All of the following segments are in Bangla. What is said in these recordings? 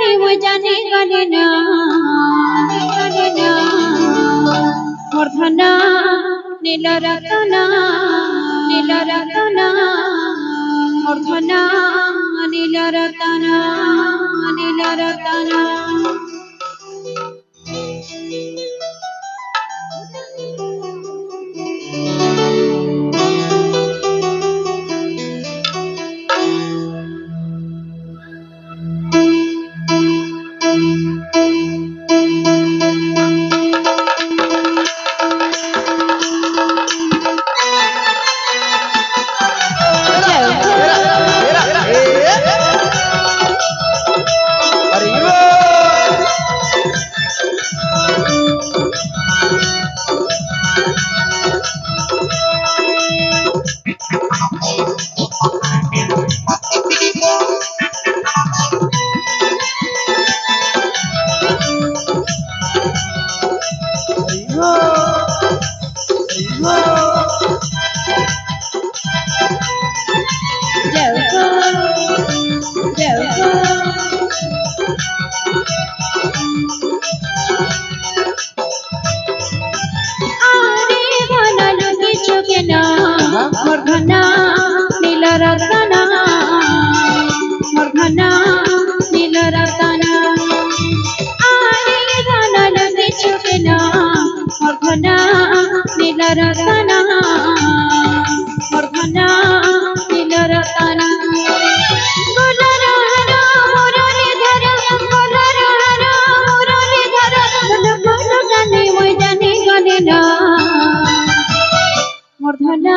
গানে মই জানি গানে না মূর্ধনা নীল রতনা মূর্ধনা নীল রতনা মূর্ধনা নীল রতনা মূর্ধনা নীল রতনা আরে গানাল কিছু কেনা মূর্ধনা নীল রতনা মূর্ধনা নীল রতনা মূর্ধনা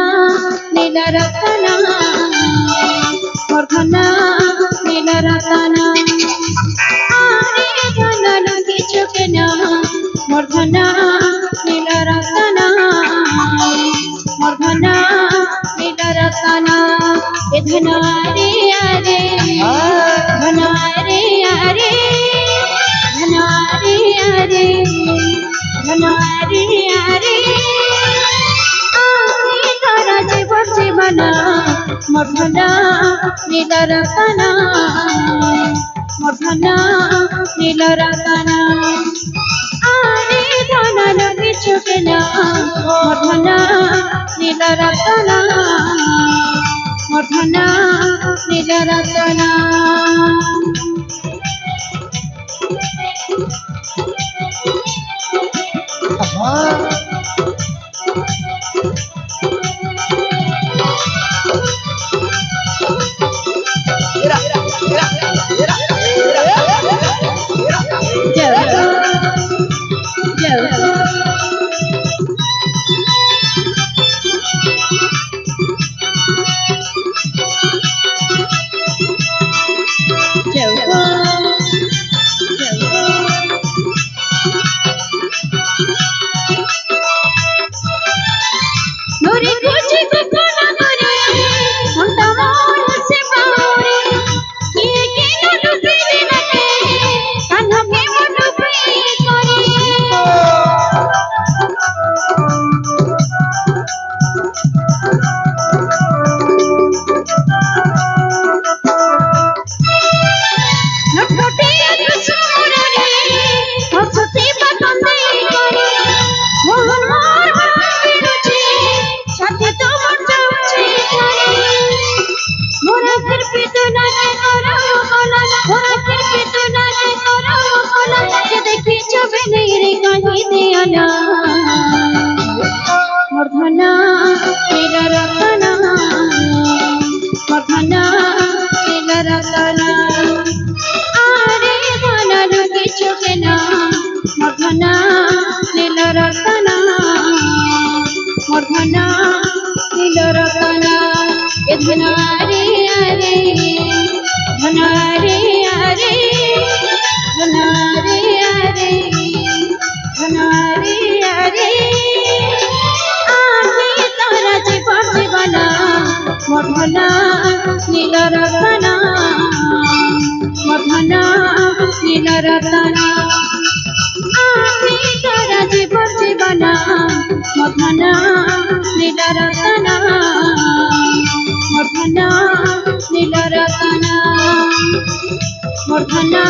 নীল রতনা মূর্ধনা নীল রতনা আরে গানাল কিছু কেনা মূর্ধনা নীল রতনা মূর্ধনা নীল রতনা এ ধনা রে আরে ধনা রে আরে ধনা রে আরে ধনা রে আরে মূর্ধনা নীল রতনা মূর্ধনা নীল রতনা আরে গানাল কিছু কেনা মূর্ধনা নীল রতনা মূর্ধনা নীল রতনা মূর্ধনা নীল রতনা মূর্ধনা নীল রতনা আরে গানাল কিছু কেনা মূর্ধনা নীল রতনা মূর্ধনা নীল রতনা এ ধনা রে আরে ধনা রে আরে ধনা রে আরে ধনা রে আরে মূর্ধনা নীল রতনা মূর্ধনা নীল রতনা আমি তারা জীবন জীবনা মূর্ধনা নীল রতনা মূর্ধনা নীল রতনা মূর্ধনা